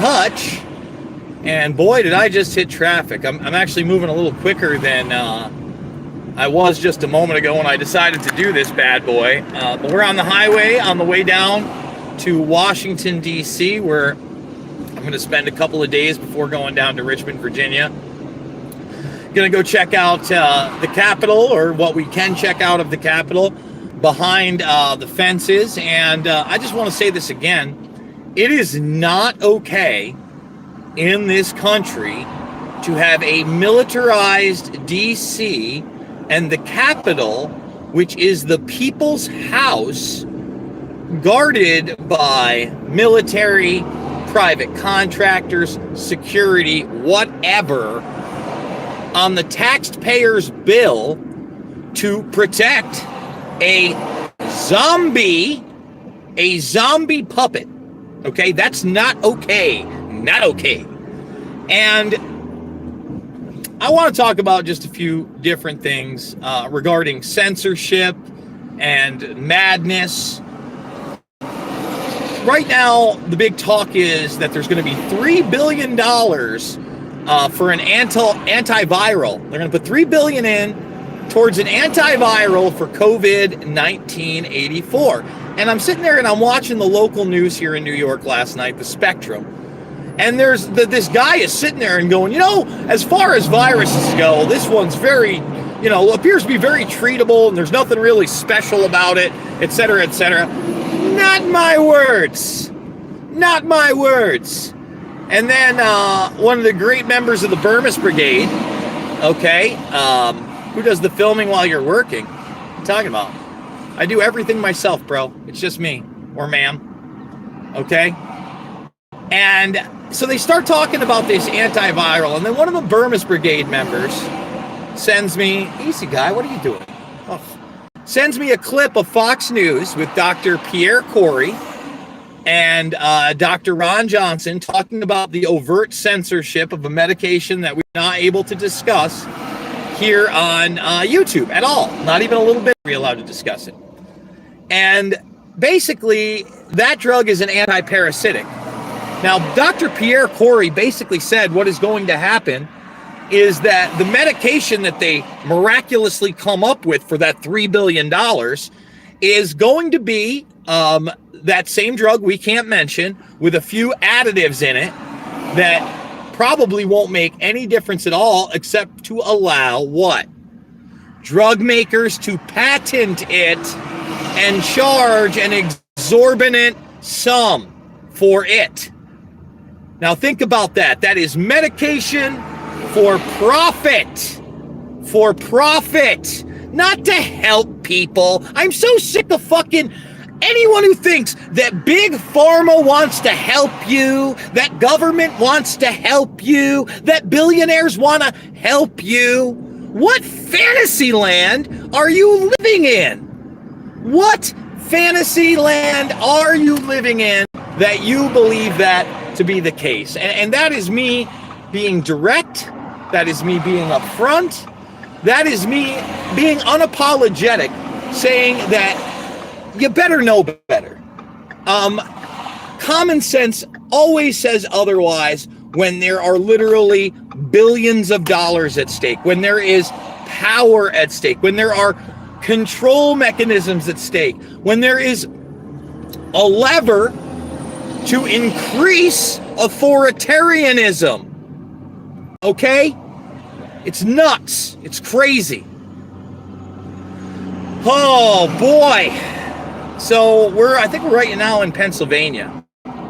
Hutch, and boy, did I just hit traffic. I'm actually moving a little quicker than I was just a moment ago when I decided to do this bad boy. But we're on the highway on the way down to Washington, D.C., where I'm going to spend a couple of days before going down to Richmond, Virginia. Going to go check out the Capitol, or what we can check out of the Capitol behind the fences. And I just want to say this again. It is not okay in this country to have a militarized D.C. and the Capitol, which is the people's house, guarded by military, private contractors, security, whatever, on the taxpayer's bill to protect a zombie puppet. Okay, that's not okay. Not okay. And I want to talk about just a few different things regarding censorship and madness. Right now, the big talk is that there's going to be $3 billion for an antiviral. They're going to put $3 billion in towards an antiviral for COVID-19 84. And I'm sitting there and I'm watching the local news here in New York last night, the Spectrum. And there's this guy is sitting there and going, as far as viruses go, this one's very, appears to be very treatable and there's nothing really special about it, et cetera, et cetera. Not my words. Not my words. And then one of the great members of the Burmese Brigade, who does the filming while you're working? What are you talking about? I do everything myself, bro. It's just me, or ma'am, okay? And so they start talking about this antiviral, and then one of the Burmese Brigade members sends me, easy guy, what are you doing? Sends me a clip of Fox News with Dr. Pierre Corey and Dr. Ron Johnson talking about the overt censorship of a medication that we're not able to discuss here on YouTube at all. Not even a little bit are we allowed to discuss it. And basically, that drug is an antiparasitic. Now, Dr. Pierre Corey basically said what is going to happen is that the medication that they miraculously come up with for that $3 billion is going to be that same drug we can't mention with a few additives in it that probably won't make any difference at all except to allow what? Drug makers to patent it and charge an exorbitant sum for it. Now think about that. That is medication for profit. For profit. Not to help people. I'm so sick of fucking anyone who thinks that big pharma wants to help you, that government wants to help you, that billionaires want to help you. What fantasy land are you living in? What fantasy land are you living in that you believe that to be the case? And that is me being direct. That is me being upfront. That is me being unapologetic, saying that you better know better. Common sense always says otherwise when there are literally billions of dollars at stake, when there is power at stake, when there are control mechanisms at stake, when there is a lever to increase authoritarianism. Okay? It's nuts. It's crazy. Oh boy. So I think we're right now in Pennsylvania.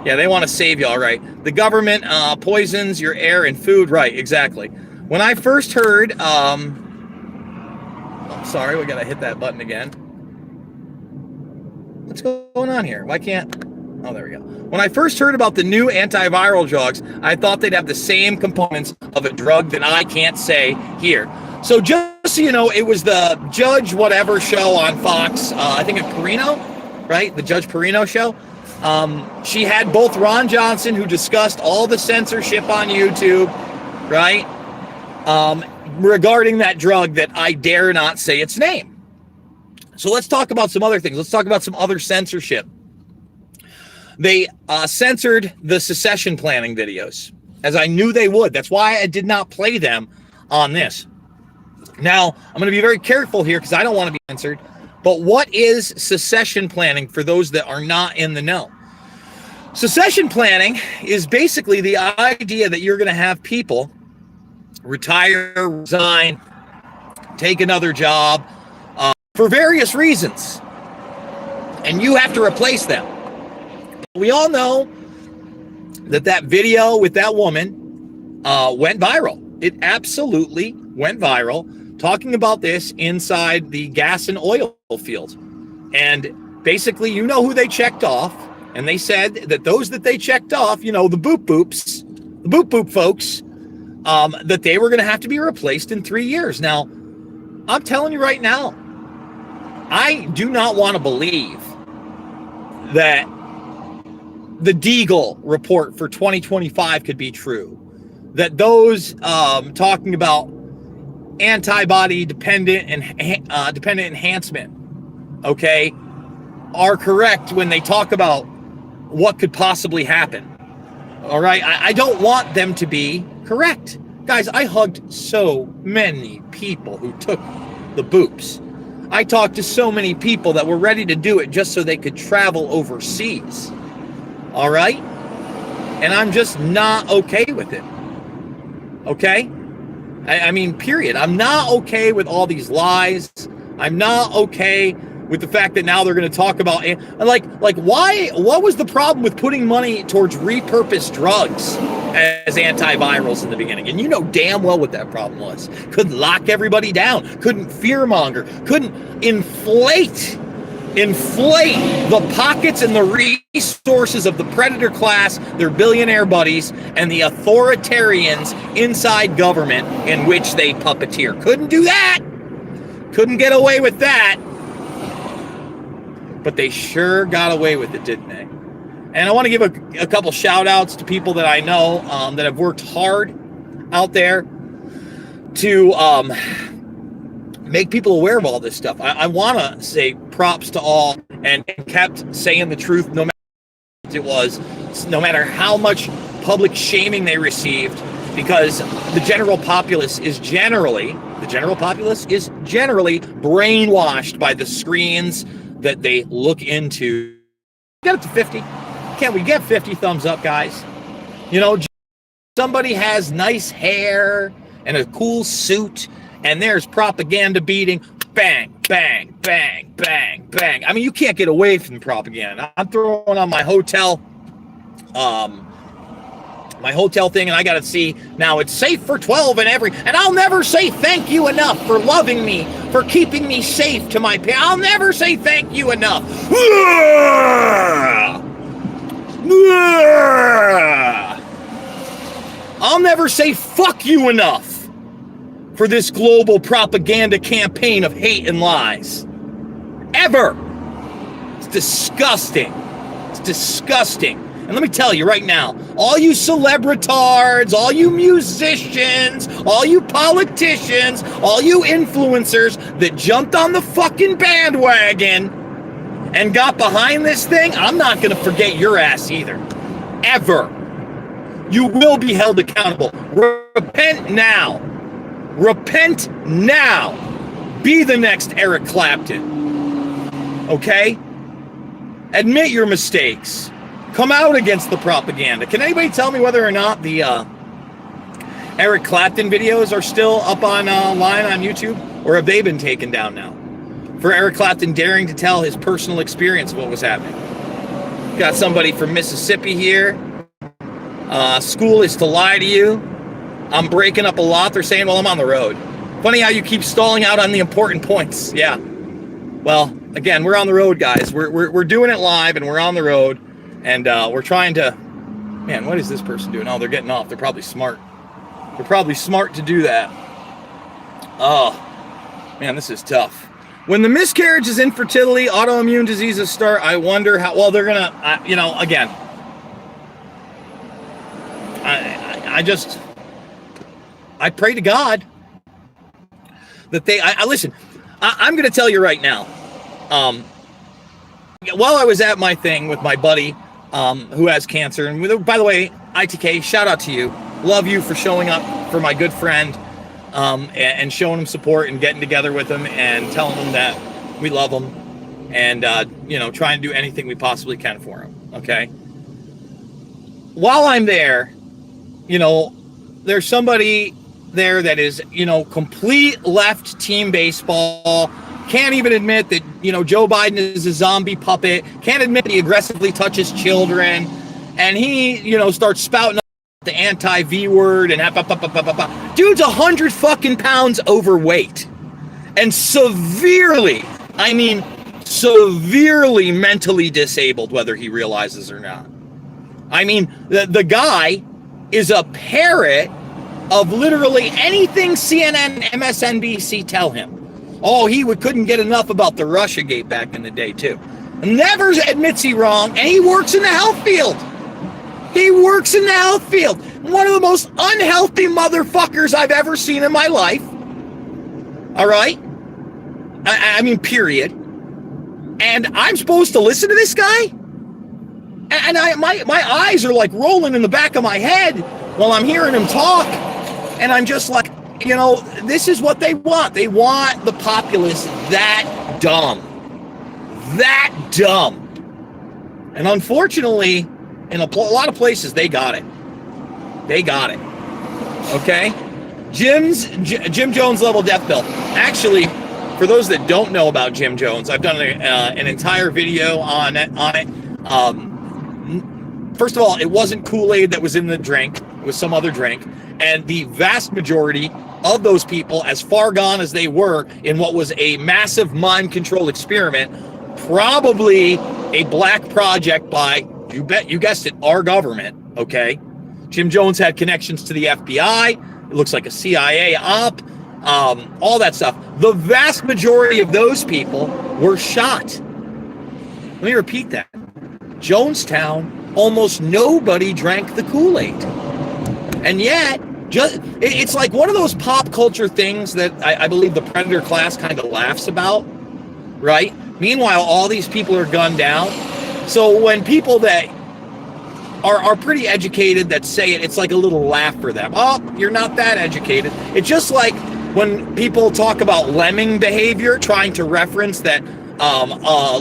Yeah, they want to save you, all right. The government poisons your air and food. Right, exactly. When I first heard, sorry, we gotta hit that button again. What's going on here? Why can't, oh, there we go. When I first heard about the new antiviral drugs, I thought they'd have the same components of a drug that I can't say here. So just so you know, it was the Judge Whatever show on Fox, I think it's Perino, right? The Judge Perino show. She had both Ron Johnson, who discussed all the censorship on YouTube, right? Regarding that drug that I dare not say its name. So let's talk about some other things. Let's talk about some other censorship. They censored the secession planning videos, as I knew they would. That's why I did not play them on this. Now, I'm going to be very careful here because I don't want to be censored. But what is secession planning for those that are not in the know? Secession planning is basically the idea that you're going to have people retire, resign, take another job for various reasons, and you have to replace them. We all know that video with that woman went viral. It absolutely went viral, talking about this inside the gas and oil field. And basically, you know who they checked off, and they said that those that they checked off, you know, the boop boop folks, that they were going to have to be replaced in 3 years. Now, I'm telling you right now, I do not want to believe that the Deagle Report for 2025 could be true. That those talking about antibody dependent enhancement, okay, are correct when they talk about what could possibly happen. All right, I don't want them to be correct. Guys, I hugged so many people who took the boops. I talked to so many people that were ready to do it just so they could travel overseas. All right? And I'm just not okay with it. Okay? I mean, period. I'm not okay with all these lies. I'm not okay with the fact that now they're going to talk about, like why, what was the problem with putting money towards repurposed drugs as antivirals in the beginning? And you know damn well what that problem was. Couldn't lock everybody down, couldn't fearmonger, couldn't inflate the pockets and the resources of the predator class, their billionaire buddies, and the authoritarians inside government in which they puppeteer. Couldn't do that. Couldn't get away with that. But they sure got away with it, didn't they? And I want to give a couple shout outs to people that I know that have worked hard out there to make people aware of all this stuff. I want to say props to all and kept saying the truth no matter what it was, no matter how much public shaming they received, because the general populace is generally brainwashed by the screens that they look into. Get it to 50. Can't we get 50 thumbs up, guys? You know, somebody has nice hair and a cool suit, and there's propaganda beating. Bang, bang, bang, bang, bang. I mean, you can't get away from propaganda. I'm throwing on my hotel thing, and I got to see now it's safe for 12 and I'll never say thank you enough for loving me, for keeping me safe to my parents. I'll never say thank you enough. I'll never say fuck you enough for this global propaganda campaign of hate and lies. Ever. It's disgusting. It's disgusting. And let me tell you right now, all you celebritards, all you musicians, all you politicians, all you influencers that jumped on the fucking bandwagon and got behind this thing, I'm not going to forget your ass either. Ever. You will be held accountable. Repent now. Repent now. Be the next Eric Clapton. Okay? Admit your mistakes. Come out against the propaganda. Can anybody tell me whether or not the Eric Clapton videos are still up online on YouTube, or have they been taken down now? For Eric Clapton daring to tell his personal experience of what was happening. Got somebody from Mississippi here. School is to lie to you. I'm breaking up a lot. They're saying, well, I'm on the road. Funny how you keep stalling out on the important points. Yeah. Well, again, we're on the road, guys. We're doing it live, and we're on the road. And we're trying to, man, what is this person doing? Oh, they're getting off. They're probably smart. They're probably smart to do that. Oh, man, this is tough. When the miscarriages, infertility, autoimmune diseases start, I wonder how, well, they're going to, you know, again, I pray to God that listen, I'm going to tell you right now, while I was at my thing with my buddy, who has cancer. And by the way, ITK, shout out to you. Love you for showing up for my good friend, and showing him support and getting together with him and telling him that we love him, and trying to do anything we possibly can for him. Okay. While I'm there, there's somebody there that is, complete left team baseball. Can't even admit that, Joe Biden is a zombie puppet. Can't admit he aggressively touches children. And he, starts spouting the anti-V word and dude's 100 fucking pounds overweight and severely mentally disabled, whether he realizes or not. I mean, the guy is a parrot of literally anything CNN and MSNBC tell him. Oh, he couldn't get enough about the Russiagate back in the day, too. Never admits he wrong, and he works in the health field. He works in the health field. One of the most unhealthy motherfuckers I've ever seen in my life. All right? I mean, period. And I'm supposed to listen to this guy? And my eyes are like rolling in the back of my head while I'm hearing him talk. And I'm just like, this is what they want. They want the populace that dumb. That dumb. And unfortunately, in a lot of places, they got it. They got it. Okay? Jim Jones level death bill. Actually, for those that don't know about Jim Jones, I've done an entire video on it. First of all, it wasn't Kool-Aid that was in the drink. It was some other drink. And the vast majority of those people, as far gone as they were in what was a massive mind control experiment, probably a black project by, you guessed it, our government, okay? Jim Jones had connections to the FBI. It looks like a CIA op, all that stuff. The vast majority of those people were shot. Let me repeat that. Jonestown, almost nobody drank the Kool-Aid. And yet, it's like one of those pop culture things that I believe the Predator class kind of laughs about, right? Meanwhile, all these people are gunned down. So when people that are pretty educated that say it, it's like a little laugh for them. Oh, you're not that educated. It's just like when people talk about lemming behavior, trying to reference that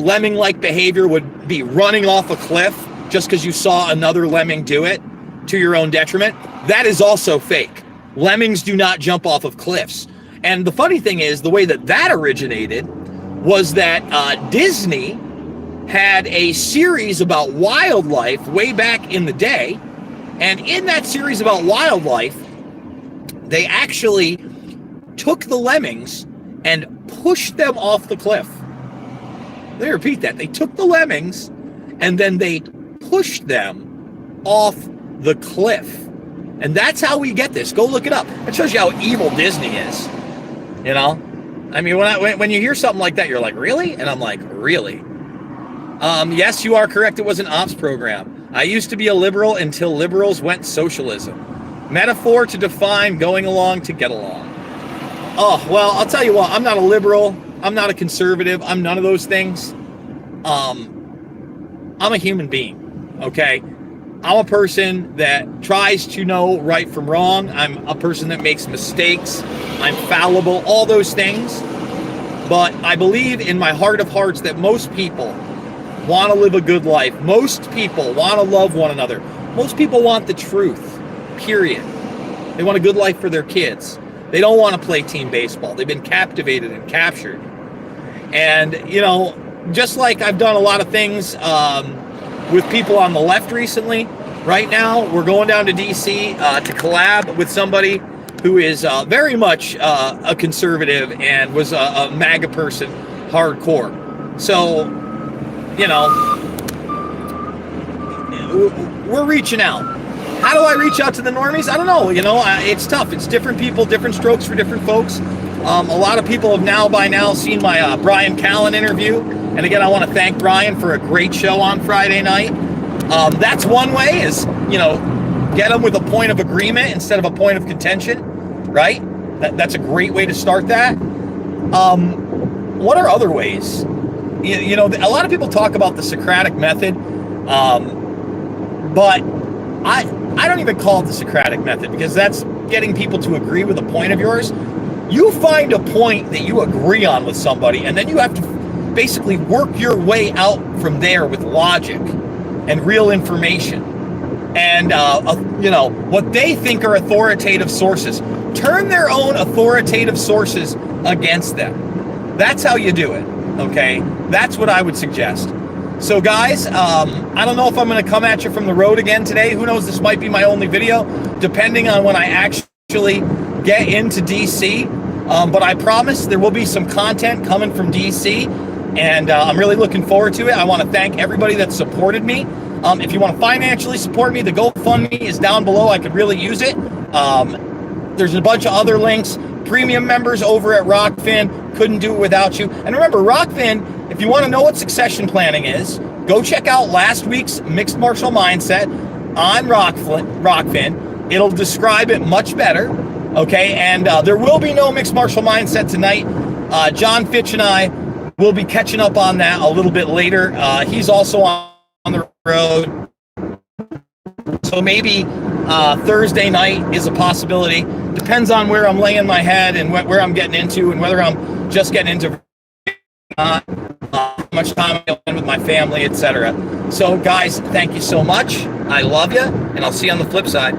lemming-like behavior would be running off a cliff just because you saw another lemming do it to your own detriment. That is also fake. Lemmings do not jump off of cliffs. And the funny thing is, the way that originated was that Disney had a series about wildlife way back in the day. And in that series about wildlife, they actually took the lemmings and pushed them off the cliff. Let me repeat that. They took the lemmings and then they pushed them off the cliff. And that's how we get this. Go look it up. It shows you how evil Disney is. I mean, when you hear something like that, you're like, really? And I'm like, really? Yes, you are correct. It was an ops program. I used to be a liberal until liberals went socialism. Metaphor to define going along to get along. Oh, well, I'll tell you what. I'm not a liberal. I'm not a conservative. I'm none of those things. I'm a human being, okay? I'm a person that tries to know right from wrong. I'm a person that makes mistakes. I'm fallible, all those things. But I believe in my heart of hearts that most people want to live a good life. Most people want to love one another. Most people want the truth, period. They want a good life for their kids. They don't want to play team baseball. They've been captivated and captured. And, just like I've done a lot of things with people on the left recently, right now we're going down to D.C. To collab with somebody who is very much a conservative and was a MAGA person, hardcore. So, we're reaching out. How do I reach out to the normies? I don't know. It's tough. It's different people, different strokes for different folks. A lot of people have by now seen my Brian Callen interview. And again, I want to thank Brian for a great show on Friday night. That's one way is, get them with a point of agreement instead of a point of contention, right? That's a great way to start that. What are other ways? A lot of people talk about the Socratic method. But I don't even call it the Socratic method, because that's getting people to agree with a point of yours. You find a point that you agree on with somebody, and then you have to basically work your way out from there with logic and real information. And, what they think are authoritative sources. Turn their own authoritative sources against them. That's how you do it, okay? That's what I would suggest. So guys, I don't know if I'm going to come at you from the road again today. Who knows? This might be my only video, depending on when I actually get into DC. But I promise there will be some content coming from DC, and I'm really looking forward to it. I want to thank everybody that supported me. If you want to financially support me, the GoFundMe is down below. I could really use it. There's a bunch of other links. Premium members over at Rockfin, couldn't do it without you. And remember, Rockfin, if you want to know what succession planning is, go check out last week's Mixed Martial Mindset on Rockfin. It'll describe it much better, okay? And there will be no Mixed Martial Mindset tonight. John Fitch and I will be catching up on that a little bit later. He's also on the road. So maybe Thursday night is a possibility. Depends on where I'm laying my head and where I'm getting into, and whether I'm just getting into how much time I'm spending with my family, etc. So guys, thank you so much. I love you, and I'll see you on the flip side.